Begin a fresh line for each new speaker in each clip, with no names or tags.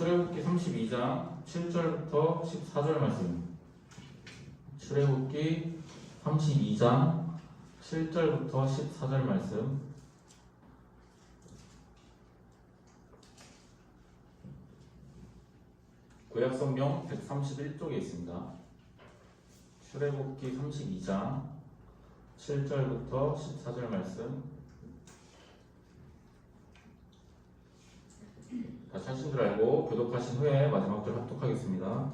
출애굽기 32장 7절부터 14절 말씀. 출애굽기 32장 7절부터 14절 말씀. 구약성경 131쪽에 있습니다. 출애굽기 32장 7절부터 14절 말씀. 다 찾으신 줄 알고 교독하신 후에 마지막 절 합독하겠습니다.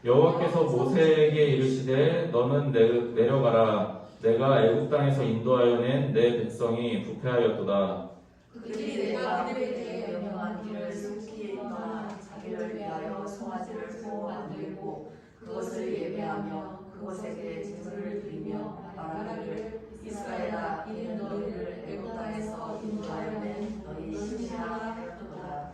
여호와께서 모세에게 이르시되 너는 내려가라. 내가 애굽 땅에서 인도하여 낸 내 백성이 부패하였도다.
그들이 내가 그들에게 명령한 일을 숨기에 떠나 자기를 위하여 송아지를 또 만들고 그것을 예배하며 그것에게 제물을 드리며 말하기를 이스라엘아 이는 너희를 애굽 땅에서 인도하여 낸 너희 신이라 하였도다.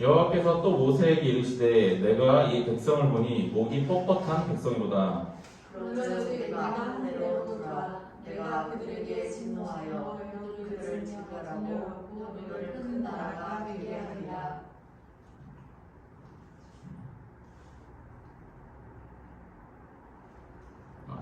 여호와께서 또 모세에게 이르시되 내가 이 백성을 보니 목이 뻣뻣한 백성이로다.
그런즉 내가 하늘로 돌아 내가 그들에게 진노하여 그들을 징벌하고 너를 큰 나라가 되게 하리라.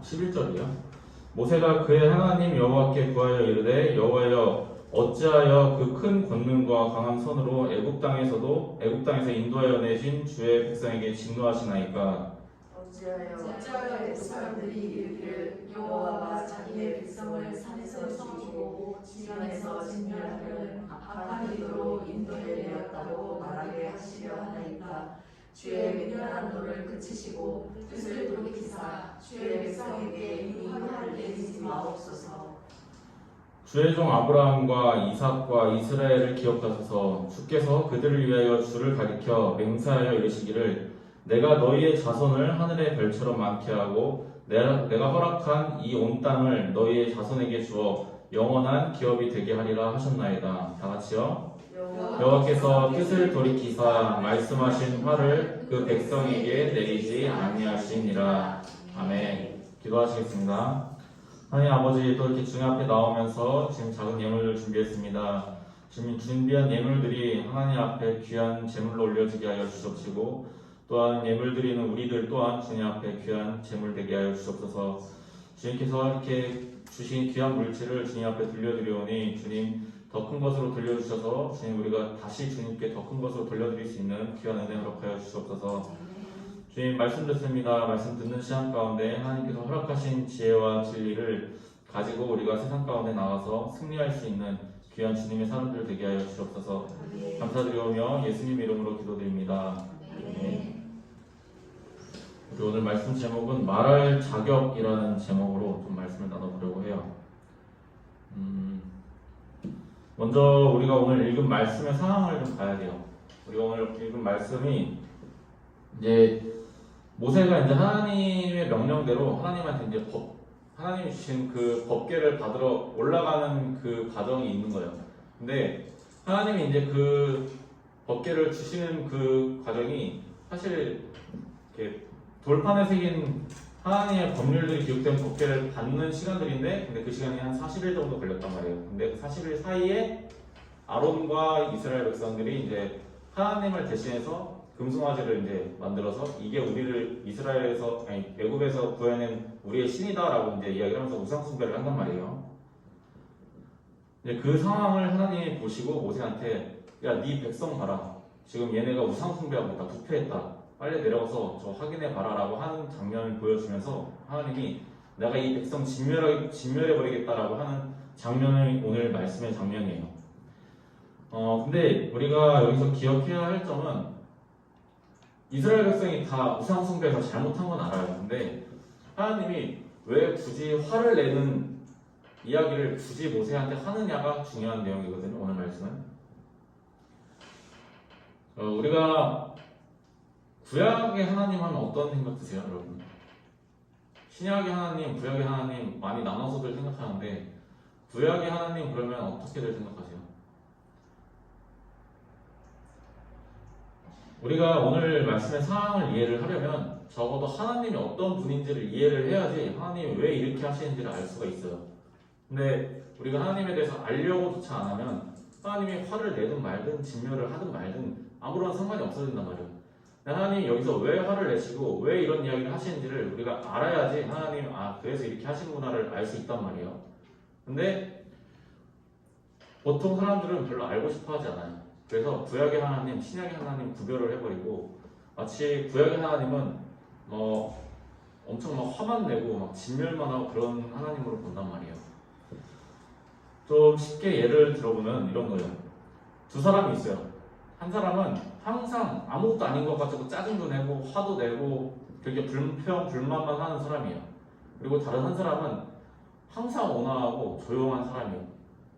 11절이요. 모세가 그의 하나님 여호와께 구하여 이르되 여호와여 어찌하여 그 큰 권능과 강한 손으로 애굽 땅에서 인도하여 내신 주의 백성에게 진노하시나이까.
어찌하여 사람들이 이르기를 여호와가 자기의 백성을 산에서 죽이고 지면에서 진멸하려는 악한 의도로 인도해 내었다고 말하게 하시려 하나이까. 주의 맹렬한 노를 그치시고 뜻을 돌이키사 주의 백성에게 이 화를 내리지 마옵소서.
주의 종 아브라함과 이삭과 이스라엘을 기억하소서. 주께서 그들을 위하여 주를 가리켜 맹세하여 이르시기를 내가 너희의 자손을 하늘의 별처럼 많게 하고 내가 허락한 이 온 땅을 너희의 자손에게 주어 영원한 기업이 되게 하리라 하셨나이다. 다 같이요. 여호와께서 뜻을 돌이키사 말씀하신 화를 그 백성에게 내리지 아니하시니라. 아멘. 기도하시겠습니다. 하나님 아버지, 또 이렇게 주님 앞에 나오면서 지금 작은 예물을 준비했습니다. 지금 준비한 예물들이 하나님 앞에 귀한 제물로 올려지게 하여 주옵시고 또한 예물 드리는 우리들 또한 주님 앞에 귀한 제물 되게 하여 주옵소서. 주님께서 이렇게 주신 귀한 물질을 주님 앞에 돌려드리오니 주님 더 큰 것으로 돌려주셔서 주님 우리가 다시 주님께 더 큰 것으로 돌려드릴 수 있는 귀한 은혜 허락하여 주옵소서. 주님 말씀 듣습니다. 말씀 듣는 시간 가운데 하나님께서 허락하신 지혜와 진리를 가지고 우리가 세상 가운데 나가서 승리할 수 있는 귀한 주님의 사람들 되게 하여 주옵소서. 감사드리오며 예수님 이름으로 기도드립니다. 아멘. 우리 오늘 말씀 제목은 말할 자격이라는 제목으로 좀 말씀을 나눠보려고 해요. 먼저 우리가 오늘 읽은 말씀의 상황을 좀 봐야 돼요. 우리가 오늘 읽은 말씀이 이제 모세가 이제 하나님의 명령대로 하나님한테 이제 하나님이 주신 그 법궤를 받으러 올라가는 그 과정이 있는 거예요. 근데 하나님이 이제 그 법궤를 주시는 그 과정이 사실 이렇게 돌판에 새긴 하나님의 법률들이 기록된 법궤를 받는 시간들인데, 근데 그 시간이 한 40일 정도 걸렸단 말이에요. 근데 그 40일 사이에 아론과 이스라엘 백성들이 이제 하나님을 대신해서 금송아지를 이제 만들어서 이게 우리를 애굽에서 구해낸 우리의 신이다라고 이제 이야기를 하면서 우상 숭배를 한단 말이에요. 이제 그 상황을 하나님이 보시고 모세한테 야, 네 백성 봐라. 지금 얘네가 우상 숭배하고 있다. 부패했다. 빨리 내려가서 저 확인해 봐라라고 하는 장면을 보여주면서 하나님이 내가 이 백성 진멸해 버리겠다라고 하는 장면이 오늘 말씀의 장면이에요. 근데 우리가 여기서 기억해야 할 점은 이스라엘 백성이 다 우상 숭배해서 잘못한 건 알아요. 근데 하나님이 왜 굳이 화를 내는 이야기를 굳이 모세한테 하느냐가 중요한 내용이거든요. 오늘 말씀은 우리가 구약의 하나님 하면 어떤 생각 드세요, 여러분? 신약의 하나님, 구약의 하나님 많이 나눠서들 생각하는데 구약의 하나님 그러면 어떻게들 생각하세요? 우리가 오늘 말씀의 상황을 이해를 하려면 적어도 하나님이 어떤 분인지를 이해를 해야지 하나님이 왜 이렇게 하시는지를 알 수가 있어요. 근데 우리가 하나님에 대해서 알려고조차 안 하면 하나님이 화를 내든 말든 진멸을 하든 말든 아무런 상관이 없어진단 말이에요. 근데 하나님이 여기서 왜 화를 내시고 왜 이런 이야기를 하시는지를 우리가 알아야지 하나님 그래서 이렇게 하시는구나를 알 수 있단 말이에요. 근데 보통 사람들은 별로 알고 싶어 하지 않아요. 그래서 구약의 하나님, 신약의 하나님 구별을 해버리고 마치 구약의 하나님은 엄청 막 화만 내고 막 진멸만 하고 그런 하나님으로 본단 말이에요. 좀 쉽게 예를 들어보면 이런 거예요. 두 사람이 있어요. 한 사람은 항상 아무것도 아닌 것 가지고 짜증도 내고 화도 내고 그렇게 불만만 하는 사람이에요. 그리고 다른 한 사람은 항상 온화하고 조용한 사람이에요.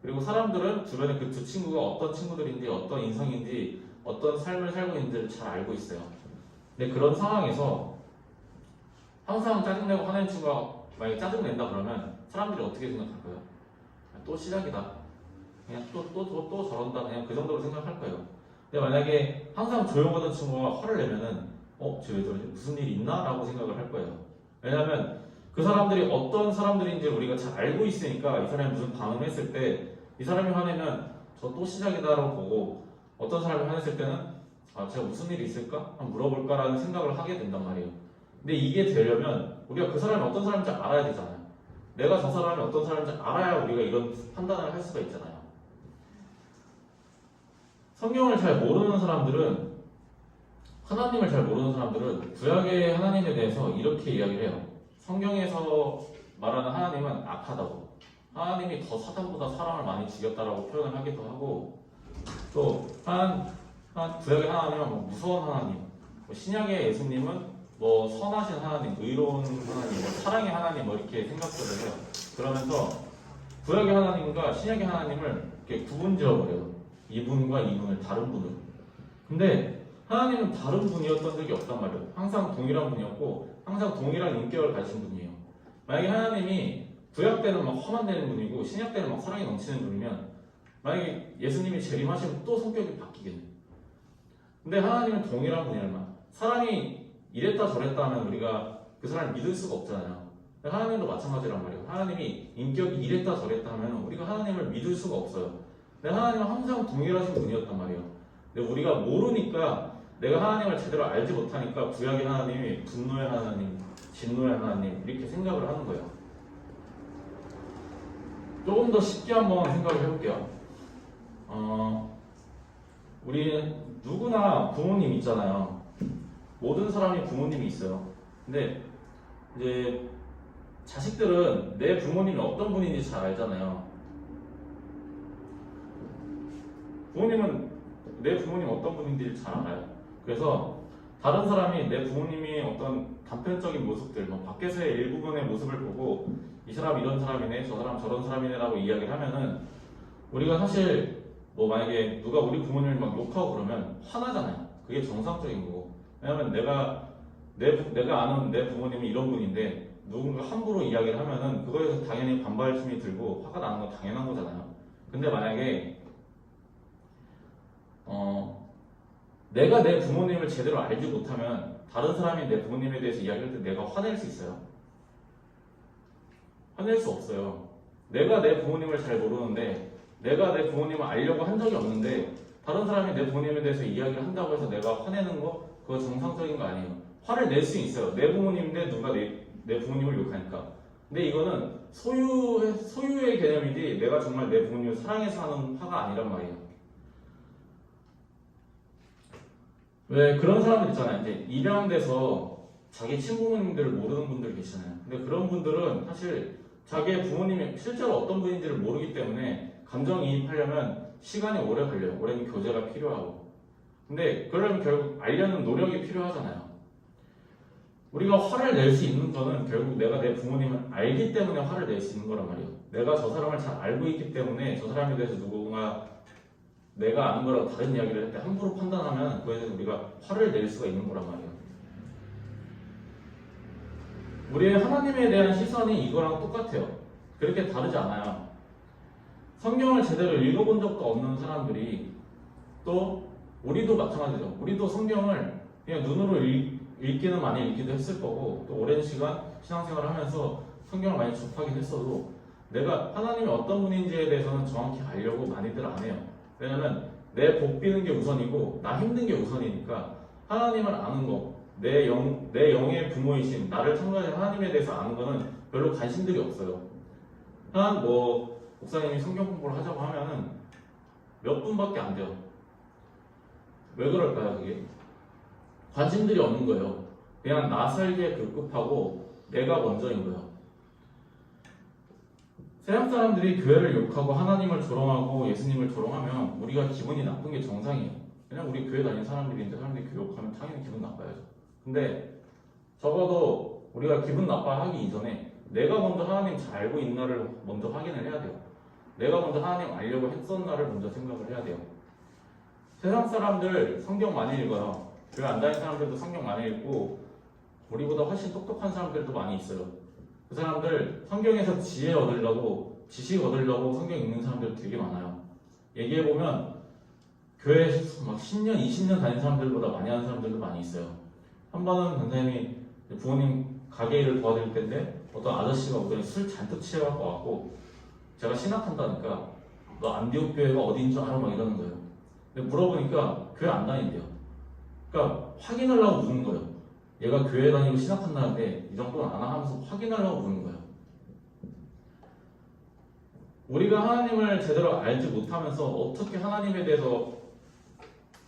그리고 사람들은 주변에 그 두 친구가 어떤 친구들인지 어떤 인성인지 어떤 삶을 살고 있는지를 잘 알고 있어요. 근데 그런 상황에서 항상 짜증내고 화내는 친구가 만약에 짜증낸다 그러면 사람들이 어떻게 생각할까요? 또 시작이다. 그냥 또 저런다. 그냥 그 정도로 생각할 거예요. 근데 만약에 항상 조용하던 친구가 화를 내면은 쟤왜 저러지? 무슨 일이 있나? 라고 생각을 할 거예요. 왜냐하면 그 사람들이 어떤 사람들인지 우리가 잘 알고 있으니까 이 사람이 무슨 반응을 했을 때 이 사람이 화내면 저 또 시작이다라고 보고 어떤 사람이 화냈을 때는 제가 무슨 일이 있을까? 한번 물어볼까라는 생각을 하게 된단 말이에요. 근데 이게 되려면 우리가 그 사람이 어떤 사람인지 알아야 되잖아요. 내가 저 사람이 어떤 사람인지 알아야 우리가 이런 판단을 할 수가 있잖아요. 성경을 잘 모르는 사람들은 하나님을 잘 모르는 사람들은 구약의 하나님에 대해서 이렇게 이야기를 해요. 성경에서 말하는 하나님은 악하다고. 하나님이 더 사탄보다 사람을 많이 죽였다라고 표현을 하기도 하고 또 구약의 하나님은 무서운 하나님, 신약의 예수님은 선하신 하나님, 의로운 하나님, 사랑의 하나님 이렇게 생각들을 해요. 그러면서 구약의 하나님과 신약의 하나님을 이렇게 구분지어버려요. 이분과 이분을 다른 분을. 근데 하나님은 다른 분이었던 적이 없단 말이에요. 항상 동일한 분이었고 항상 동일한 인격을 가진 분이에요. 만약에 하나님이 구약 때는 막 화만 내는 분이고 신약 때는 막 사랑이 넘치는 분이면 만약에 예수님이 재림하시면 또 성격이 바뀌겠네. 근데 하나님은 동일한 분이란 사람이 이랬다 저랬다 하면 우리가 그 사람을 믿을 수가 없잖아요. 하나님도 마찬가지란 말이에요. 하나님이 인격이 이랬다 저랬다 하면 우리가 하나님을 믿을 수가 없어요. 근데 하나님은 항상 동일하신 분이었단 말이에요. 근데 우리가 모르니까 내가 하나님을 제대로 알지 못하니까 구약의 하나님이 분노의 하나님, 진노의 하나님 이렇게 생각을 하는 거예요. 조금 더 쉽게 한번 생각을 해볼게요. 우리 누구나 부모님 있잖아요. 모든 사람이 부모님이 있어요. 근데 이제 자식들은 내 부모님이 어떤 분인지 잘 알잖아요. 부모님은 내 부모님 어떤 분인지 잘 알아요. 그래서 다른 사람이 내 부모님이 어떤 단편적인 모습들, 밖에서의 일부분의 모습을 보고 이 사람 이런 사람이네, 저 사람 저런 사람이네라고 이야기를 하면은 우리가 사실 만약에 누가 우리 부모님을 막 욕하고 그러면 화나잖아요. 그게 정상적인 거고. 왜냐면 내가 아는 내 부모님이 이런 분인데 누군가 함부로 이야기를 하면은 그거에 대해서 당연히 반발심이 들고 화가 나는 건 당연한 거잖아요. 근데 만약에 내가 내 부모님을 제대로 알지 못하면 다른 사람이 내 부모님에 대해서 이야기할 때 내가 화낼 수 있어요? 화낼 수 없어요. 내가 내 부모님을 잘 모르는데 내가 내 부모님을 알려고 한 적이 없는데 다른 사람이 내 부모님에 대해서 이야기를 한다고 해서 내가 화내는 거 그거 정상적인 거 아니에요. 화를 낼 수 있어요. 내 부모님인데 누가 내 부모님을 욕하니까. 근데 이거는 소유의 개념이지 내가 정말 내 부모님을 사랑해서 하는 화가 아니란 말이에요. 왜 그런 사람들 있잖아요. 이제 입양돼서 자기 친부모님들을 모르는 분들 계시잖아요. 근데 그런 분들은 사실 자기의 부모님이 실제로 어떤 분인지를 모르기 때문에 감정이입하려면 시간이 오래 걸려요. 오랜 교제가 필요하고. 근데 그러려면 결국 알려는 노력이 필요하잖아요. 우리가 화를 낼 수 있는 거는 결국 내가 내 부모님을 알기 때문에 화를 낼 수 있는 거란 말이에요. 내가 저 사람을 잘 알고 있기 때문에 저 사람에 대해서 누군가 내가 아는 거라고 다른 이야기를 할 때 함부로 판단하면 그거에 대해서 우리가 화를 낼 수가 있는 거란 말이에요. 우리의 하나님에 대한 시선이 이거랑 똑같아요. 그렇게 다르지 않아요. 성경을 제대로 읽어본 적도 없는 사람들이 또 우리도 마찬가지죠. 우리도 성경을 그냥 눈으로 읽기는 많이 읽기도 했을 거고 또 오랜 시간 신앙생활을 하면서 성경을 많이 접하긴 했어도 내가 하나님이 어떤 분인지에 대해서는 정확히 알려고 많이들 안 해요. 왜냐면 내 복 비는 게 우선이고 나 힘든 게 우선이니까 하나님을 아는 거, 내 영의 부모이신 나를 창조하신 하나님에 대해서 아는 거는 별로 관심들이 없어요. 한 목사님이 성경 공부를 하자고 하면은 몇 분밖에 안 돼요. 왜 그럴까요, 그게? 관심들이 없는 거예요. 그냥 나 살기에 급급하고 내가 먼저인 거예요. 세상 사람들이 교회를 욕하고 하나님을 조롱하고 예수님을 조롱하면 우리가 기분이 나쁜 게 정상이에요. 그냥 우리 교회 다니는 사람들인데 사람들이 교회 욕하면 당연히 기분 나빠야죠. 근데 적어도 우리가 기분 나빠하기 이전에 내가 먼저 하나님 잘 알고 있나를 먼저 확인을 해야 돼요. 내가 먼저 하나님 알려고 했었나를 먼저 생각을 해야 돼요. 세상 사람들 성경 많이 읽어요. 교회 안 다니는 사람들도 성경 많이 읽고 우리보다 훨씬 똑똑한 사람들도 많이 있어요. 그 사람들 성경에서 지혜 얻으려고 지식 얻으려고 성경 읽는 사람들 되게 많아요. 얘기해보면 교회 막 10년, 20년 다닌 사람들보다 많이 하는 사람들도 많이 있어요. 한 번은 선생님이 부모님 가게 일을 도와드릴 텐데 어떤 아저씨가 오더니 술 잔뜩 취해갖고 왔고 제가 신학한다니까 너 안디옥 교회가 어디인 줄 알아? 막 이러는 거예요. 근데 물어보니까 교회 안 다닌대요. 그러니까 확인하려고 묻는 거예요. 얘가 교회 다니고 신학한다는데 이 정도는 안 하면서 확인하려고 묻는 거예요. 우리가 하나님을 제대로 알지 못하면서 어떻게 하나님에 대해서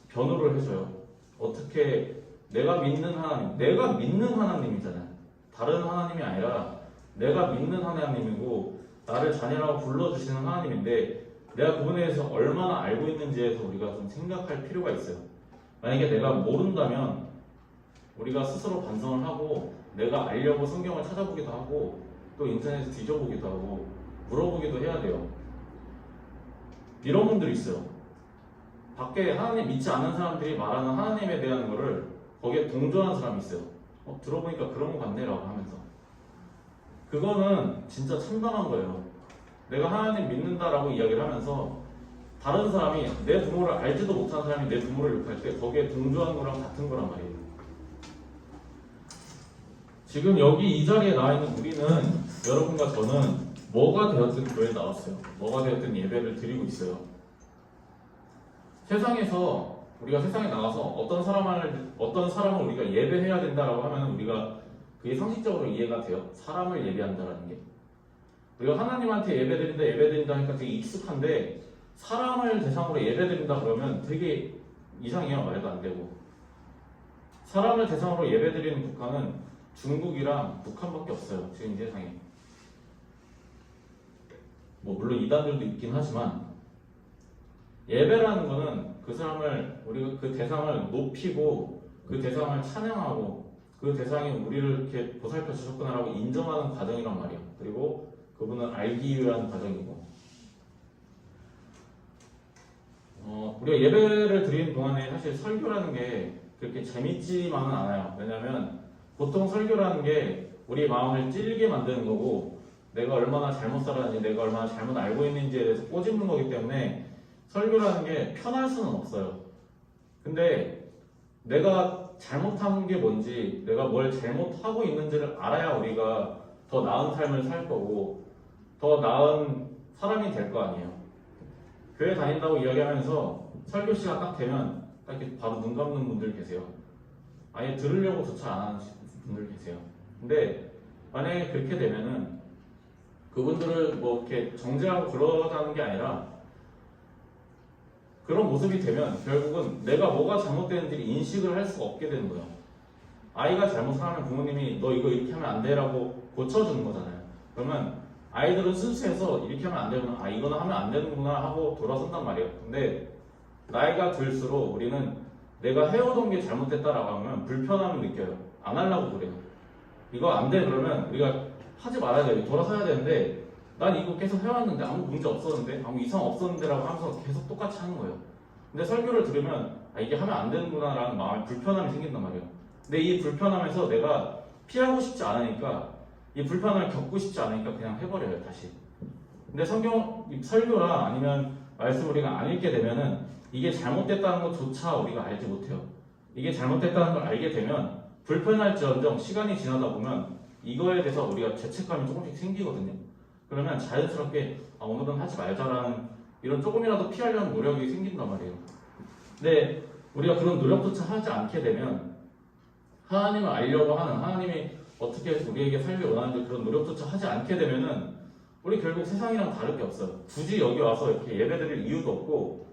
변호를 해줘요? 어떻게 내가 믿는 하나님, 내가 믿는 하나님이잖아요. 다른 하나님이 아니라 내가 믿는 하나님이고 나를 자녀라고 불러주시는 하나님인데 내가 그분에 대해서 얼마나 알고 있는지에서 우리가 좀 생각할 필요가 있어요. 만약에 내가 모른다면 우리가 스스로 반성을 하고 내가 알려고 성경을 찾아보기도 하고 또 인터넷에 뒤져보기도 하고 물어보기도 해야 돼요. 이런 분들이 있어요. 밖에 하나님 믿지 않는 사람들이 말하는 하나님에 대한 거를 거기에 동조하는 사람이 있어요. 들어보니까 그런 거 같네라고 하면서 그거는 진짜 참담한 거예요. 내가 하나님 믿는다라고 이야기를 하면서 다른 사람이 내 부모를 알지도 못하는 사람이 내 부모를 욕할 때 거기에 동조하는 거랑 같은 거란 말이에요. 지금 여기 이 자리에 나와 있는 우리는 여러분과 저는 뭐가 되었든 교회에 나왔어요. 뭐가 되었든 예배를 드리고 있어요. 세상에서 우리가 세상에 나가서 어떤 사람을 우리가 예배해야 된다라고 하면 우리가 그게 상식적으로 이해가 돼요. 사람을 예배한다라는 게. 우리가 하나님한테 예배드린다 하니까 되게 익숙한데 사람을 대상으로 예배드린다 그러면 되게 이상해요. 말도 안 되고. 사람을 대상으로 예배드리는 국가는 중국이랑 북한밖에 없어요. 지금 이 세상에. 물론 이단들도 있긴 하지만 예배라는 거는 그 사람을 우리가 그 대상을 높이고 그 대상을 찬양하고 그 대상이 우리를 이렇게 보살펴 주셨구나라고 인정하는 과정이란 말이에요. 그리고 그분을 알기 위한 과정이고 우리가 예배를 드리는 동안에 사실 설교라는 게 그렇게 재밌지만은 않아요. 왜냐하면 보통 설교라는 게 우리 마음을 찔게 만드는 거고 내가 얼마나 잘못 살았는지 내가 얼마나 잘못 알고 있는지에 대해서 꼬집는 거기 때문에 설교라는 게 편할 수는 없어요. 근데 내가 잘못한 게 뭔지 내가 뭘 잘못하고 있는지를 알아야 우리가 더 나은 삶을 살 거고 더 나은 사람이 될 거 아니에요. 교회 다닌다고 이야기하면서 설교 시간 딱 되면 딱 이렇게 바로 눈 감는 분들 계세요. 아예 들으려고 조차 안 하는 분들 계세요. 근데 만약에 그렇게 되면은 그분들을 이렇게 정죄하고 그러자는 게 아니라 그런 모습이 되면 결국은 내가 뭐가 잘못되는지 인식을 할 수가 없게 되는 거예요. 아이가 잘못을 하면 부모님이 너 이거 이렇게 하면 안 돼라고 고쳐주는 거잖아요. 그러면 아이들은 순수해서 이렇게 하면 안 되구나, 이거는 하면 안 되는구나 하고 돌아선단 말이에요. 근데 나이가 들수록 우리는 내가 해오던 게 잘못됐다라고 하면 불편함을 느껴요. 안 하려고 그래요. 이거 안 돼 그러면 우리가 하지 말아야 돼요. 돌아서야 되는데 난 이거 계속 해왔는데 아무 문제 없었는데 아무 이상 없었는데라고 하면서 계속 똑같이 하는 거예요. 근데 설교를 들으면 이게 하면 안 되는구나 라는 마음에 불편함이 생긴단 말이에요. 근데 이 불편함에서 내가 피하고 싶지 않으니까 이 불편함을 겪고 싶지 않으니까 그냥 해버려요 다시. 근데 설교나 아니면 말씀 우리가 안 읽게 되면은 이게 잘못됐다는 것조차 우리가 알지 못해요. 이게 잘못됐다는 걸 알게 되면 불편할지언정 시간이 지나다 보면 이거에 대해서 우리가 죄책감이 조금씩 생기거든요. 그러면 자연스럽게 오늘은 하지 말자라는 이런 조금이라도 피하려는 노력이 생긴단 말이에요. 근데 우리가 그런 노력조차 하지 않게 되면 하나님을 알려고 하는, 하나님이 어떻게 우리에게 살기 원하는지 그런 노력조차 하지 않게 되면은 우리 결국 세상이랑 다를 게 없어요. 굳이 여기 와서 이렇게 예배드릴 이유도 없고,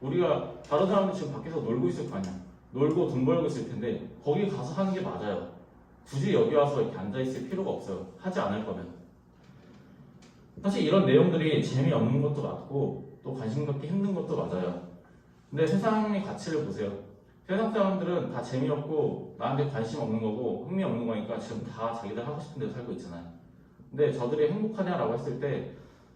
우리가 다른 사람들 지금 밖에서 놀고 있을 거 아니야. 놀고 돈 벌고 있을 텐데 거기 가서 하는 게 맞아요. 굳이 여기 와서 이렇게 앉아 있을 필요가 없어요. 하지 않을 거면. 사실 이런 내용들이 재미없는 것도 맞고 또 관심 갖기 힘든 것도 맞아요. 근데 세상의 가치를 보세요. 세상 사람들은 다 재미없고 나한테 관심 없는 거고 흥미 없는 거니까 지금 다 자기들 하고 싶은 대로 살고 있잖아요. 근데 저들이 행복하냐라고 했을 때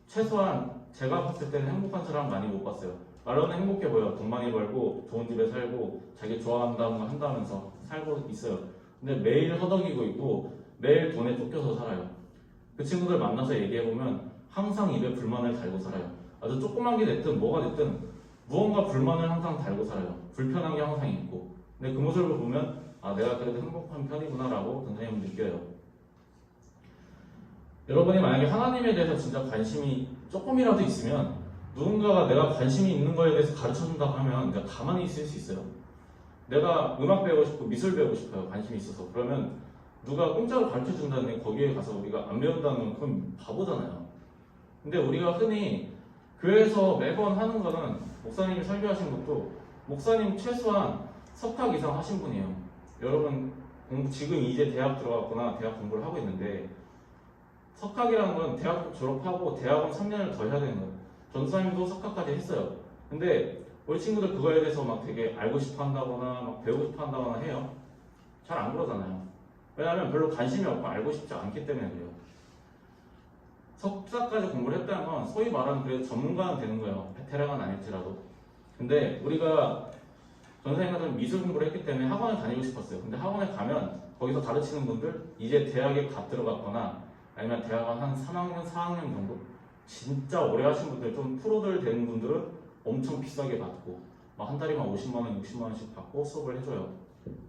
최소한 제가 봤을 때는 행복한 사람 많이 못 봤어요. 말로는 행복해 보여. 돈 많이 벌고 좋은 집에 살고 자기 좋아한다는 거 한다면서 살고 있어요. 근데 매일 허덕이고 있고 매일 돈에 쫓겨서 살아요. 그 친구들 만나서 얘기해보면 항상 입에 불만을 달고 살아요. 아주 조그만 게 됐든 뭐가 됐든 무언가 불만을 항상 달고 살아요. 불편한 게 항상 있고. 근데 그 모습을 보면 아, 내가 그래도 행복한 편이구나 라고 선생님은 느껴요. 여러분이 만약에 하나님에 대해서 진짜 관심이 조금이라도 있으면 누군가가 내가 관심이 있는 거에 대해서 가르쳐준다고 하면 내가 가만히 있을 수 있어요. 내가 음악 배우고 싶고 미술 배우고 싶어요. 관심이 있어서. 그러면 누가 공짜로 가르쳐준다는데 거기에 가서 우리가 안 배운다는 건 그건 바보잖아요. 근데 우리가 흔히 교회에서 매번 하는 거는 목사님이 설교하신 것도 목사님 최소한 석학 이상 하신 분이에요. 여러분 지금 이제 대학 들어갔거나 대학 공부를 하고 있는데 석학이라는 건 대학 졸업하고 대학원 3년을 더 해야 되는 거예요. 전도사님도 석학까지 했어요. 근데 우리 친구들 그거에 대해서 막 되게 알고 싶어 한다거나 막 배우고 싶어 한다거나 해요. 잘 안 그러잖아요. 왜냐하면 별로 관심이 없고 알고 싶지 않기 때문에 그래요. 석사까지 공부를 했다는 건 소위 말하는 그래도 전문가는 되는 거예요. 베테랑은 아닐지라도. 근데 우리가 전생에는 미술 공부를 했기 때문에 학원을 다니고 싶었어요. 근데 학원에 가면 거기서 가르치는 분들 이제 대학에 갓 들어갔거나 아니면 대학원 한 3학년, 4학년 정도 진짜 오래 하신 분들, 좀 프로들 되는 분들은 엄청 비싸게 받고 막 한 달이면 50만 원, 60만 원씩 받고 수업을 해줘요.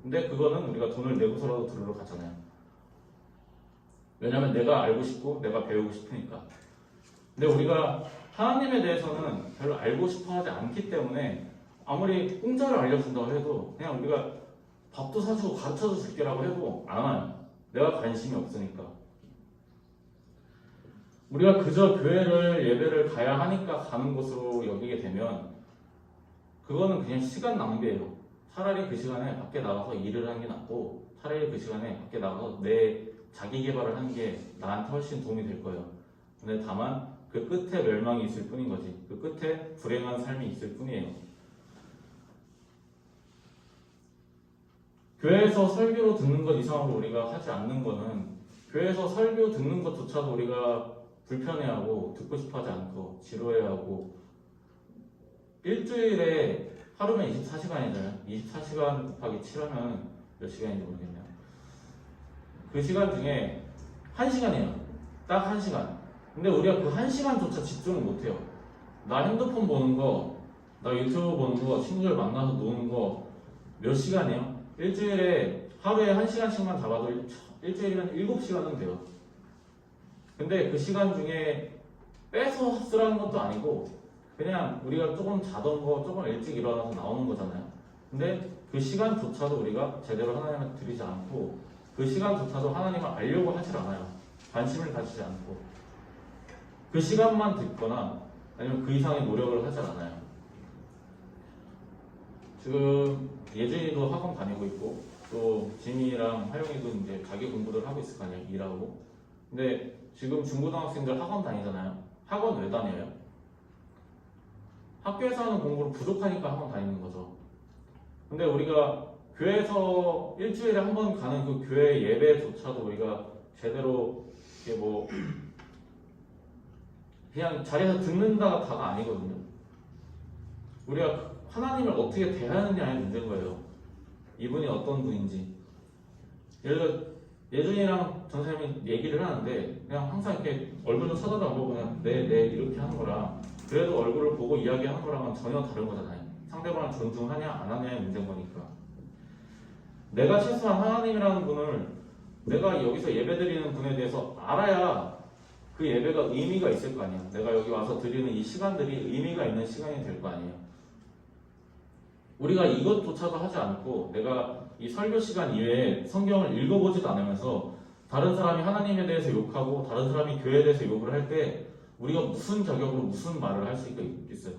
근데 그거는 우리가 돈을 내고서라도 들으러 가잖아요. 왜냐면 내가 알고 싶고 내가 배우고 싶으니까. 근데 우리가 하나님에 대해서는 별로 알고 싶어 하지 않기 때문에 아무리 공짜로 알려준다고 해도 그냥 우리가 밥도 사주고 가르쳐도 줄게라고 해도 안 와요. 내가 관심이 없으니까. 우리가 그저 교회를 예배를 가야 하니까 가는 곳으로 여기게 되면 그거는 그냥 시간 낭비예요. 차라리 그 시간에 밖에 나가서 일을 하는 게 낫고 차라리 그 시간에 밖에 나가서 내 자기 개발을 하는 게 나한테 훨씬 도움이 될 거예요. 근데 다만 그 끝에 멸망이 있을 뿐인 거지. 그 끝에 불행한 삶이 있을 뿐이에요. 교회에서 설교로 듣는 것 이상으로 우리가 하지 않는 거는 교회에서 설교 듣는 것조차도 우리가 불편해하고 듣고 싶어하지 않고 지루해하고 일주일에 하루면 24시간이잖아요. 24시간 곱하기 7하면 몇 시간인지 모르겠네요. 그 시간 중에 1시간이에요. 딱 1시간. 근데 우리가 그 1시간조차 집중을 못해요. 나 핸드폰 보는 거, 나 유튜브 보는 거, 친구들 만나서 노는 거 몇 시간이에요? 일주일에 하루에 1시간씩만 잡아도 일주일이면 7시간은 돼요. 근데 그 시간 중에 빼서 쓰라는 것도 아니고 그냥 우리가 조금 자던 거 조금 일찍 일어나서 나오는 거잖아요. 근데 그 시간조차도 우리가 제대로 하나님한테 드리지 않고 그 시간조차도 하나님을 알려고 하질 않아요. 관심을 가지지 않고 그 시간만 듣거나 아니면 그 이상의 노력을 하질 않아요. 지금 예준이도 학원 다니고 있고 또 지민이랑 하영이도 이제 자기 공부를 하고 있을 거 아니에요. 일하고. 근데 지금 중고등학생들 학원 다니잖아요. 학원 왜 다녀요? 학교에서 하는 공부를 부족하니까 학원 다니는 거죠. 근데 우리가 교회에서 일주일에 한 번 가는 그 교회 예배조차도 우리가 제대로 이게 뭐 그냥 자리에서 듣는다가 다가 아니거든요. 우리가 하나님을 어떻게 대하느냐의 문제인 거예요. 이분이 어떤 분인지. 예를 들어 예준이랑 전사님이 얘기를 하는데 그냥 항상 이렇게 얼굴도 쳐다도 안 보고 그냥 네 이렇게 하는 거랑 그래도 얼굴을 보고 이야기하는 거랑은 전혀 다른 거잖아요. 상대방을 존중하냐 안 하냐의 문제인 거니까. 내가 최소한 하나님이라는 분을 내가 여기서 예배드리는 분에 대해서 알아야 그 예배가 의미가 있을 거 아니야. 내가 여기 와서 드리는 이 시간들이 의미가 있는 시간이 될 거 아니에요. 우리가 이것조차도 하지 않고 내가 이 설교 시간 이외에 성경을 읽어보지도 않으면서 다른 사람이 하나님에 대해서 욕하고 다른 사람이 교회에 대해서 욕을 할 때 우리가 무슨 자격으로 무슨 말을 할 수 있겠어요?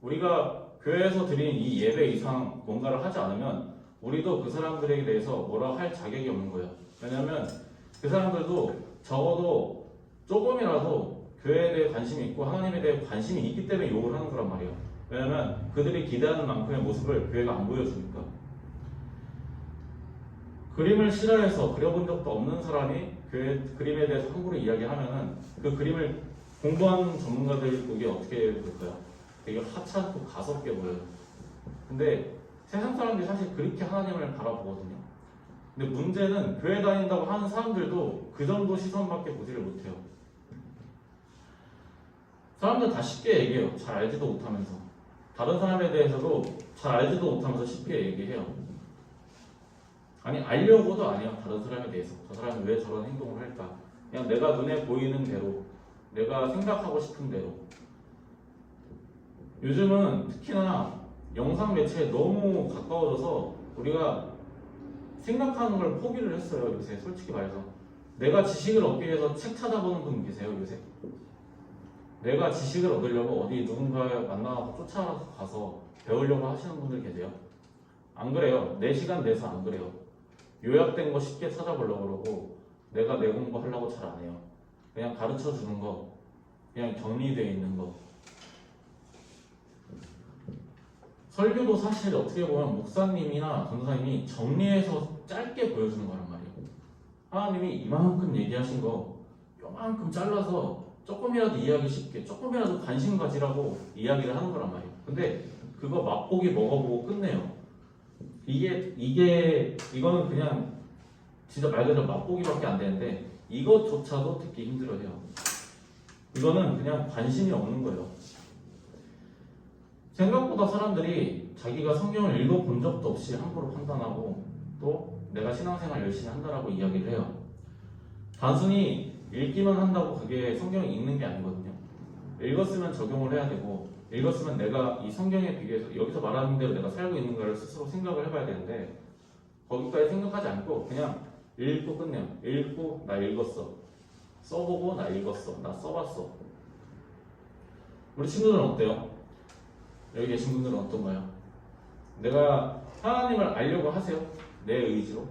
우리가 교회에서 드리는 이 예배 이상 뭔가를 하지 않으면 우리도 그 사람들에 대해서 뭐라 할 자격이 없는 거예요. 왜냐하면 그 사람들도 적어도 조금이라도 교회에 대해 관심이 있고 하나님에 대해 관심이 있기 때문에 욕을 하는 거란 말이에요. 왜냐하면 그들이 기대하는 만큼의 모습을 교회가 안 보여주니까. 그림을 싫어해서 그려본 적도 없는 사람이 교회 그림에 대해서 함부로 이야기하면은 그 그림을 공부하는 전문가들이 보기에 어떻게 볼까요? 되게 하찮고 가섭게 보여요. 근데 세상 사람들이 사실 그렇게 하나님을 바라보거든요. 근데 문제는 교회 다닌다고 하는 사람들도 그 정도 시선밖에 보지를 못해요. 사람들 다 쉽게 얘기해요. 잘 알지도 못하면서. 다른 사람에 대해서도 잘 알지도 못하면서 쉽게 얘기해요. 아니 알려고도 안 해요. 다른 사람에 대해서. 저 사람이 왜 저런 행동을 할까? 그냥 내가 눈에 보이는 대로, 내가 생각하고 싶은 대로. 요즘은 특히나 영상 매체에 너무 가까워져서 우리가 생각하는 걸 포기를 했어요. 요새 솔직히 말해서. 내가 지식을 얻기 위해서 책 찾아보는 분 계세요 요새? 내가 지식을 얻으려고 어디 누군가 만나서 쫓아가서 배우려고 하시는 분들 계세요? 안 그래요. 내 시간 내서 안 그래요. 요약된 거 쉽게 찾아보려고 그러고 내가 내 공부하려고 잘 안 해요. 그냥 가르쳐 주는 거, 그냥 정리되어 있는 거. 설교도 사실 어떻게 보면 목사님이나 전도사님이 정리해서 짧게 보여주는 거란 말이에요. 하나님이 이만큼 얘기하신 거 요만큼 잘라서 조금이라도 이해하기 쉽게, 조금이라도 관심 가지라고 이야기를 하는 거란 말이에요. 근데 그거 맛보기 먹어보고 끝내요. 이거는 그냥 진짜 말 그대로 맛보기밖에 안 되는데 이것조차도 듣기 힘들어요. 이거는 그냥 관심이 없는 거예요. 생각보다 사람들이 자기가 성경을 읽어본 적도 없이 함부로 판단하고 또 내가 신앙생활 열심히 한다라고 이야기를 해요. 단순히 읽기만 한다고 그게 성경을 읽는 게 아니거든요. 읽었으면 적용을 해야 되고 읽었으면 내가 이 성경에 비교해서 여기서 말하는 대로 내가 살고 있는 걸 스스로 생각을 해봐야 되는데 거기까지 생각하지 않고 그냥 읽고 끝내요. 읽고 나 읽었어. 써보고 나 읽었어. 나 써봤어. 우리 친구들은 어때요? 여기 계신 분들은 어떤가요? 내가 하나님을 알려고 하세요? 내 의지로?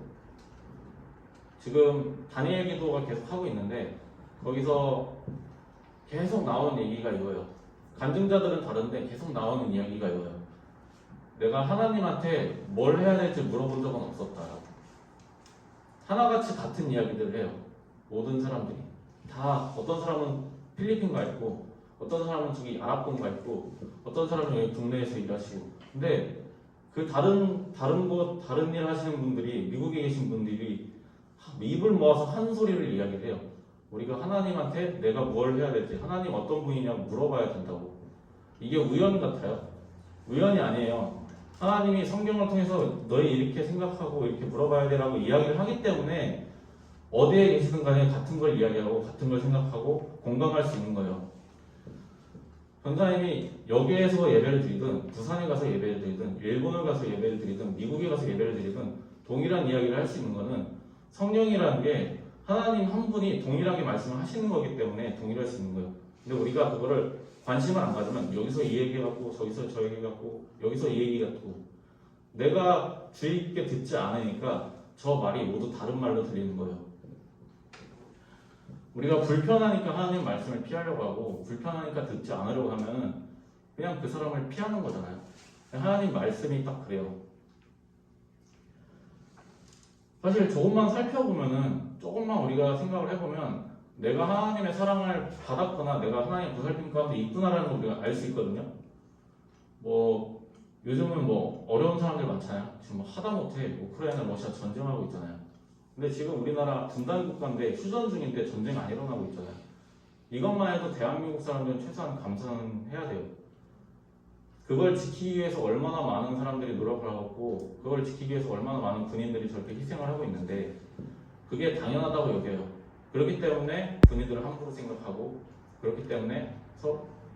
지금 다니엘 기도가 계속 하고 있는데 거기서 계속 나오는 얘기가 이거예요. 간증자들은 다른데 계속 나오는 이야기가 이거예요. 내가 하나님한테 뭘 해야 될지 물어본 적은 없었다. 하나같이 같은 이야기들을 해요. 모든 사람들이. 다 어떤 사람은 필리핀 가 있고 어떤 사람은 저기 아랍권 가 있고 어떤 사람은 여기 국내에서 일하시고 근데 그 다른 일 하시는 분들이 미국에 계신 분들이 입을 모아서 한 소리를 이야기를 해요. 우리가 하나님한테 내가 뭘 해야 될지 하나님 어떤 분이냐고 물어봐야 된다고. 이게 우연 같아요? 우연이 아니에요. 하나님이 성경을 통해서 너희 이렇게 생각하고 이렇게 물어봐야 되라고 이야기를 하기 때문에 어디에 계시든 간에 같은 걸 이야기하고 같은 걸 생각하고 공감할 수 있는 거예요. 전사님이 여기에서 예배를 드리든 부산에 가서 예배를 드리든 일본을 가서 예배를 드리든 미국에 가서 예배를 드리든 동일한 이야기를 할 수 있는 거는 성령이라는 게 하나님 한 분이 동일하게 말씀을 하시는 거기 때문에 동일할 수 있는 거예요. 근데 우리가 그거를 관심을 안 가지면 여기서 이 얘기 갖고 저기서 저 얘기 갖고 여기서 이 얘기 갖고 내가 주의 깊게 듣지 않으니까 저 말이 모두 다른 말로 들리는 거예요. 우리가 불편하니까 하나님 말씀을 피하려고 하고 불편하니까 듣지 않으려고 하면 그냥 그 사람을 피하는 거잖아요. 하나님 말씀이 딱 그래요. 사실 조금만 살펴보면은 조금만 우리가 생각을 해보면 내가 하나님의 사랑을 받았거나 내가 하나님의 보살핌 가운데 있구나라는 걸 우리가 알 수 있거든요. 뭐 요즘은 뭐 어려운 사람들 많잖아요. 지금 뭐 하다못해 우크라이나 러시아 전쟁하고 있잖아요. 근데 지금 우리나라 분단 국가인데 휴전 중인데 전쟁 안 일어나고 있잖아요. 이것만 해도 대한민국 사람들은 최소한 감사는 해야 돼요. 그걸 지키기 위해서 얼마나 많은 사람들이 노력을 하고 그걸 지키기 위해서 얼마나 많은 군인들이 저렇게 희생을 하고 있는데 그게 당연하다고 여겨요. 그렇기 때문에 군인들을 함부로 생각하고 그렇기 때문에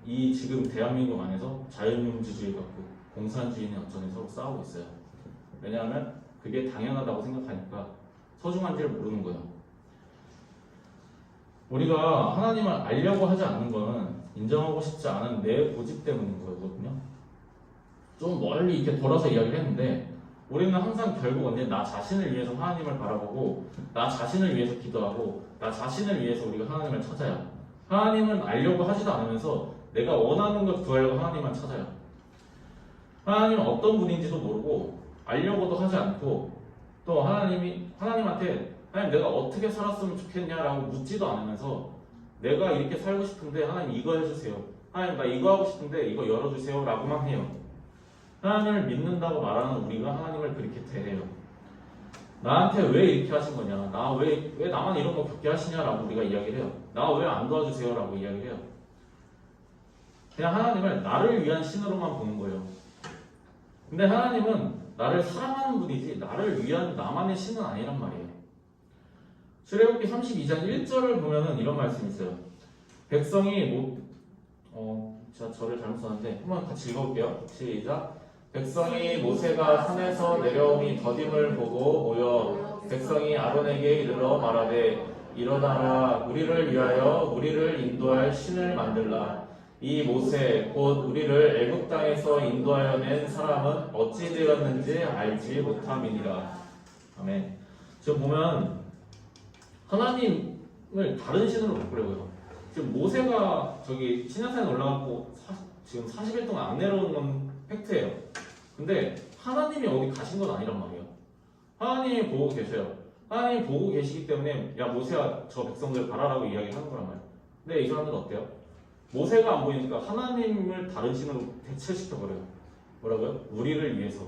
이 지금 대한민국 안에서 자유민주주의 갖고 공산주의는 어쩌니 서로 싸우고 있어요. 왜냐하면 그게 당연하다고 생각하니까 소중한지를 모르는 거예요. 우리가 하나님을 알려고 하지 않는 거는 인정하고 싶지 않은 내 고집 때문인 거거든요. 좀 멀리 이렇게 돌아서 이야기를 했는데 우리는 항상 결국 언제 나 자신을 위해서 하나님을 바라보고 나 자신을 위해서 기도하고 나 자신을 위해서 우리가 하나님을 찾아요. 하나님은 알려고 하지도 않으면서 내가 원하는 것 구하려고 하나님만 찾아요. 하나님은 어떤 분인지도 모르고 알려고도 하지 않고 또 하나님한테 하나님 내가 어떻게 살았으면 좋겠냐라고 묻지도 않으면서 내가 이렇게 살고 싶은데 하나님 이거 해주세요. 하나님 나 이거 하고 싶은데 이거 열어주세요 라고만 해요. 하나님을 믿는다고 말하는 우리가 하나님을 그렇게 대해요. 나한테 왜 이렇게 하신 거냐, 왜 나만 이런 거 겪게 하시냐라고 우리가 이야기를 해요. 나 왜 안 도와주세요 라고 이야기를 해요. 그냥 하나님을 나를 위한 신으로만 보는 거예요. 근데 하나님은 나를 사랑하는 분이지 나를 위한 나만의 신은 아니란 말이에요. 출애굽기 32장 1절을 보면은 이런 말씀이 있어요. 백성이 제가 저를 잘못 썼는데 한번 같이 읽어볼게요. 시작. 백성이 모세가 산에서 내려오니 더딤을 보고 모여 백성이 아론에게 이르러 말하되 일어나라 우리를 위하여 우리를 인도할 신을 만들라. 이 모세 곧 우리를 애굽 땅에서 인도하여 낸 사람은 어찌 되었는지 알지 못함이니라. 아멘. 지금 보면 하나님을 다른 신으로 바꾸려고요. 지금 모세가 저기 시내산에 올라가고 지금 40일 동안 안 내려오는 건 팩트예요. 근데 하나님이 어디 가신 건 아니란 말이에요. 하나님이 보고 계셔요. 하나님이 보고 계시기 때문에 야 모세야 저 백성들 가라라고 이야기하는 거란 말이에요. 근데 이 사람들은 어때요? 모세가 안 보이니까 하나님을 다른 신으로 대체시켜버려요. 뭐라고요? 우리를 위해서,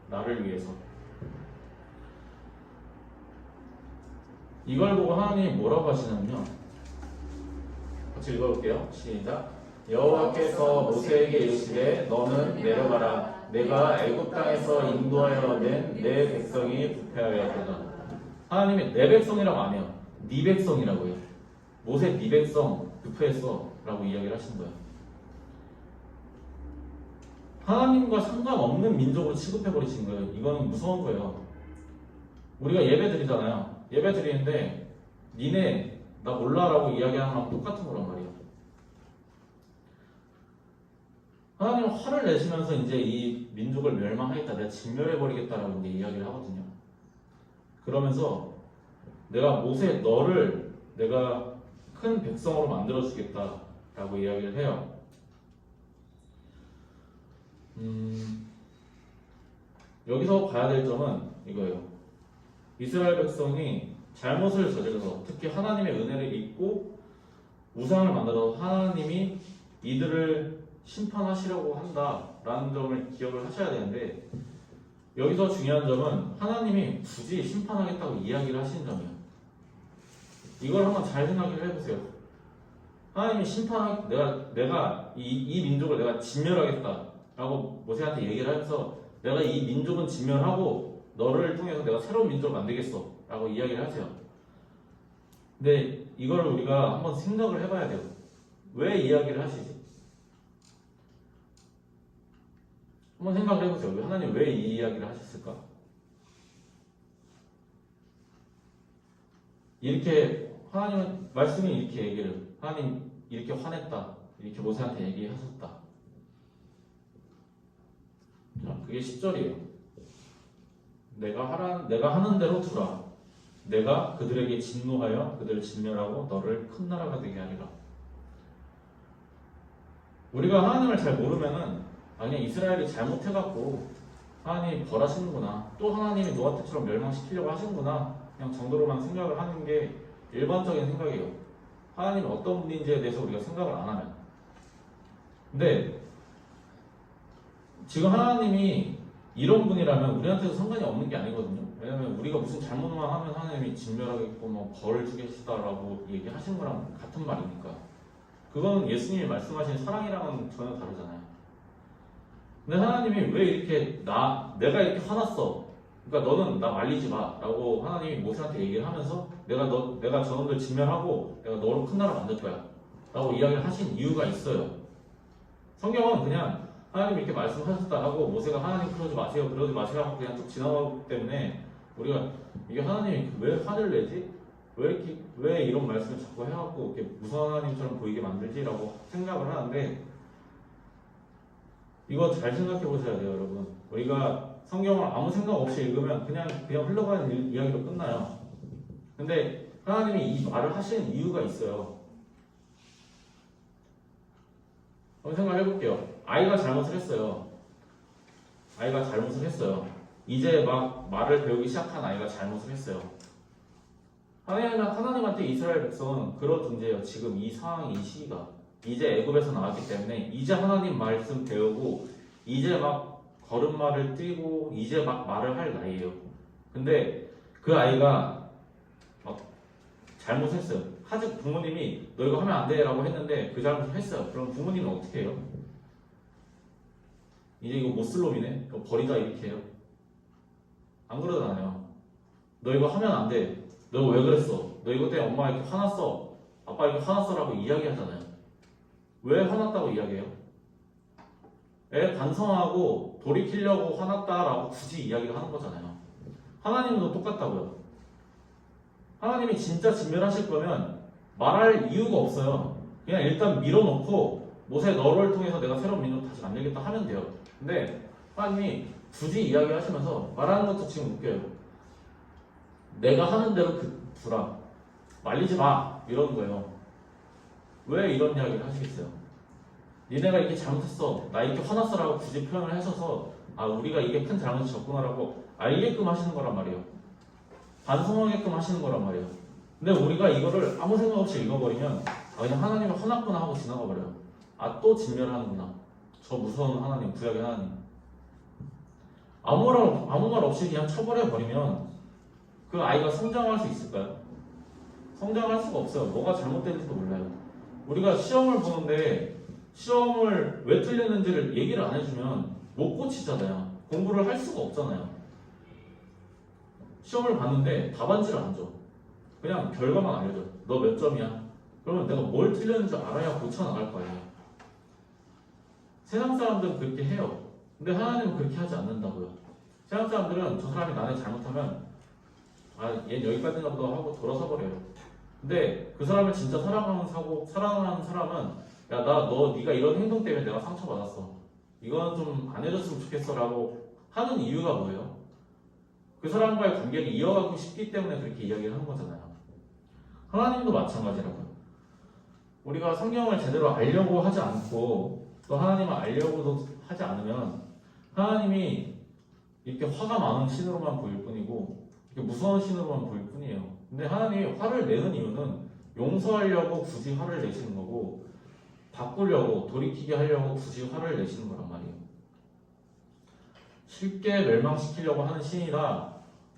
나를 위해서. 이걸 보고 하나님이 뭐라고 하시냐면요. 같이 읽어볼게요. 시작. 여호와께서 모세에게 이르시되 너는 내려가라. 내가 애굽 땅에서 인도하여 낸 내 백성이 부패하였도다. 하나님이 내 백성이라고 안 해요. 네 백성이라고 해요. 모세 네 백성 부패했어 라고 이야기를 하신 거예요. 하나님과 상관없는 민족으로 취급해버리신 거예요. 이거는 무서운 거예요. 우리가 예배 드리잖아요. 예배 드리는데 니네 나 몰라라고 이야기하는 거랑 똑같은 거란 말이에요. 하나님은 화를 내시면서 이제 이 민족을 멸망하겠다, 내가 진멸해버리겠다라고 이제 이야기를 하거든요. 그러면서 내가 모세 너를 내가 큰 백성으로 만들어주겠다라고 이야기를 해요. 여기서 봐야 될 점은 이거예요. 이스라엘 백성이 잘못을 저질러서 특히 하나님의 은혜를 잊고 우상을 만들어서 하나님이 이들을 심판하시려고 한다라는 점을 기억을 하셔야 되는데 여기서 중요한 점은 하나님이 굳이 심판하겠다고 이야기를 하시는 점이에요. 이걸 한번 잘 생각을 해보세요. 하나님이 내가 이 민족을 내가 진멸하겠다라고 모세한테 얘기를 하면서 내가 이 민족은 진멸하고 너를 통해서 내가 새로운 민족을 만들겠어라고 이야기를 하세요. 근데 이걸 우리가 한번 생각을 해봐야 돼요. 왜 이야기를 하시지? 한번 생각을 해보세요. 하나님 왜 이 이야기를 하셨을까? 이렇게 하나님은 말씀이 이렇게 얘기를 하나님 이렇게 화냈다 이렇게 모세한테 얘기하셨다. 자, 그게 10절이에요. 내가 하는 대로 두라. 내가 그들에게 진노하여 그들을 진멸하고 너를 큰 나라가 되게 하리라. 우리가 하나님을 잘 모르면은 아니 이스라엘이 잘못해갖고 하나님이 벌하시는구나, 또 하나님이 노아 때처럼 멸망시키려고 하시는구나 그냥 정도로만 생각을 하는 게 일반적인 생각이에요. 하나님이 어떤 분인지에 대해서 우리가 생각을 안 하면. 근데 지금 하나님이 이런 분이라면 우리한테도 상관이 없는 게 아니거든요. 왜냐면 우리가 무슨 잘못만 하면 하나님이 진멸하겠고 뭐 벌을 주겠다라고 얘기하신 거랑 같은 말이니까. 그건 예수님이 말씀하신 사랑이랑은 전혀 다르잖아요. 근데 하나님이 왜 이렇게 내가 이렇게 화났어, 그러니까 너는 나 말리지 마라고 하나님이 모세한테 얘기를 하면서 내가 저놈들 진멸하고 내가 너로 큰 나라 만들 거야 라고 이야기를 하신 이유가 있어요. 성경은 그냥 하나님 이렇게 말씀하셨다 하고 모세가 하나님 그러지 마세요 하고 그냥 쭉 지나가기 때문에 우리가 이게 하나님이 왜 화를 내지? 왜 이런 말씀을 자꾸 해갖고 이렇게 무서운 하나님처럼 보이게 만들지라고 생각을 하는데, 이거 잘 생각해 보셔야 돼요, 여러분. 우리가 성경을 아무 생각 없이 읽으면 그냥 흘러가는 이야기로 끝나요. 근데 하나님이 이 말을 하시는 이유가 있어요. 한번 생각해 볼게요. 아이가 잘못을 했어요. 이제 막 말을 배우기 시작한 아이가 잘못을 했어요. 하나님한테 이스라엘 백성은 그런 존재예요. 지금 이 상황, 이 시기가 이제 애굽에서 나왔기 때문에 이제 하나님 말씀 배우고 이제 막 걸음마를 뛰고 이제 막 말을 할 나이예요. 근데 그 아이가 막 잘못했어요. 부모님이 너 이거 하면 안 돼라고 했는데 그 잘못을 했어요. 그럼 부모님은 어떻게 해요? 이제 이거 못 쓸 놈이네. 이거 버리자 이렇게 해요. 안 그러잖아요. 너 이거 하면 안 돼. 너 왜 그랬어? 너 이거 때문에 엄마가 이렇게 화났어. 아빠 이렇게 화났어라고 이야기하잖아요. 왜 화났다고 이야기해요? 애 반성하고 돌이키려고 화났다라고 굳이 이야기를 하는 거잖아요. 하나님도 똑같다고요. 하나님이 진짜 진멸하실 거면 말할 이유가 없어요. 그냥 일단 밀어놓고 모세 너를 통해서 내가 새로운 민족 다시 만들겠다 하면 돼요. 근데 하나님이 굳이 이야기하시면서 말하는 것도 지금 웃겨요. 내가 하는 대로 두라. 말리지 마. 이러는 거예요. 왜 이런 이야기를 하시겠어요? 니네가 이렇게 잘못했어. 나 이렇게 화났어라고 굳이 표현을 하셔서 우리가 이게 큰 잘못이었구나라고 알게끔 하시는 거란 말이에요. 반성하게끔 하시는 거란 말이에요. 근데 우리가 이거를 아무 생각 없이 읽어버리면 그냥 하나님이 화났구나 하고 지나가 버려요. 또 진멸하는구나. 저 무서운 하나님, 구약의 하나님. 아무 말 없이 그냥 쳐버려 버리면 그 아이가 성장할 수 있을까요? 성장할 수가 없어요. 뭐가 잘못된지도 몰라요. 우리가 시험을 보는데 시험을 왜 틀렸는지를 얘기를 안 해주면 못 고치잖아요. 공부를 할 수가 없잖아요. 시험을 봤는데 답안지를 안 줘. 그냥 결과만 알려줘. 너 몇 점이야? 그러면 내가 뭘 틀렸는지 알아야 고쳐나갈 거예요. 세상 사람들은 그렇게 해요. 근데 하나님은 그렇게 하지 않는다고요. 세상 사람들은 저 사람이 나를 잘못하면 얘는 여기까지인가 보다 하고 돌아서 버려요. 근데 그 사람을 진짜 사랑하는 사람은 네가 이런 행동 때문에 내가 상처받았어. 이건 좀 안 해줬으면 좋겠어 라고 하는 이유가 뭐예요? 그 사람과의 관계를 이어가고 싶기 때문에 그렇게 이야기를 하는 거잖아요. 하나님도 마찬가지라고요. 우리가 성경을 제대로 알려고 하지 않고 또 하나님을 알려고도 하지 않으면 하나님이 이렇게 화가 많은 신으로만 보일 뿐이고 이렇게 무서운 신으로만 보일 뿐이에요. 근데 하나님이 화를 내는 이유는 용서하려고 굳이 화를 내시는 거고 바꾸려고 돌이키게 하려고 굳이 화를 내시는 거란 말이에요. 쉽게 멸망시키려고 하는 신이다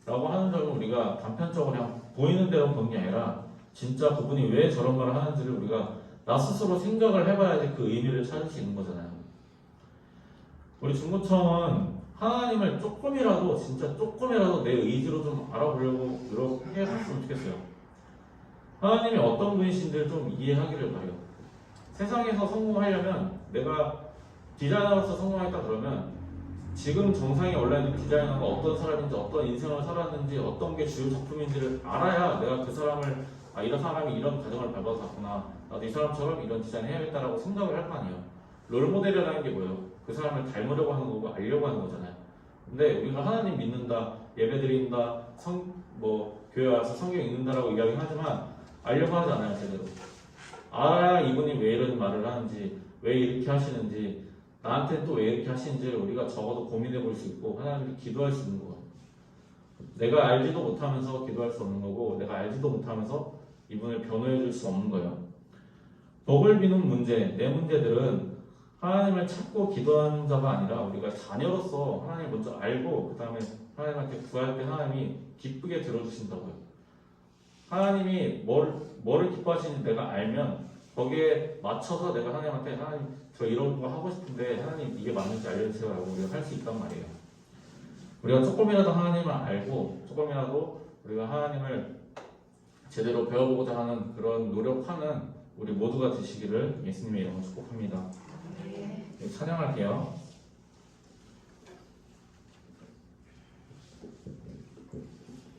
라고 하는 점은 우리가 단편적으로 그냥 보이는 대로 보는 게 아니라 진짜 그분이 왜 저런 말을 하는지를 우리가 나 스스로 생각을 해봐야지 그 의미를 찾을 수 있는 거잖아요. 우리 중고청은 하나님을 진짜 조금이라도 내 의지로 좀 알아보려고 노력해 봤으면 좋겠어요. 하나님이 어떤 분이신지를 좀 이해하기를 바래요. 세상에서 성공하려면 내가 디자이너로서 성공했다 그러면 지금 정상에 올라있는 디자이너가 어떤 사람인지 어떤 인생을 살았는지 어떤 게 주요 작품인지를 알아야 내가 그 사람을 이런 사람이 이런 과정을 밟아서 갔구나 나도 이 사람처럼 이런 디자인 해야겠다라고 생각을 할 거 아니에요. 롤모델이라는 게 뭐예요? 그 사람을 닮으려고 하는 거고 알려고 하는 거잖아요. 근데 우리가 하나님 믿는다, 예배 드린다, 교회 와서 성경 읽는다라고 이야기하지만 알려고 하지 않아요, 제대로. 알아야 이분이 왜 이런 말을 하는지, 왜 이렇게 하시는지, 나한테 또 왜 이렇게 하시는지를 우리가 적어도 고민해 볼 수 있고 하나님께 기도할 수 있는 거예요. 내가 알지도 못하면서 기도할 수 없는 거고 내가 알지도 못하면서 이분을 변호해 줄 수 없는 거예요. 복을 비는 문제, 내 문제들은 하나님을 찾고 기도하는 자가 아니라 우리가 자녀로서 하나님을 먼저 알고 그 다음에 하나님한테 구할 때 하나님이 기쁘게 들어주신다고요. 하나님이 뭐를 기뻐하시는지 내가 알면 거기에 맞춰서 내가 하나님한테 저 이런 거 하고 싶은데 하나님 이게 맞는지 알려주세요 라고 우리가 할 수 있단 말이에요. 우리가 조금이라도 하나님을 알고 조금이라도 우리가 하나님을 제대로 배워보고자 하는 그런 노력하는 우리 모두가 되시기를 예수님의 이름으로 축복합니다. 찬양할게요.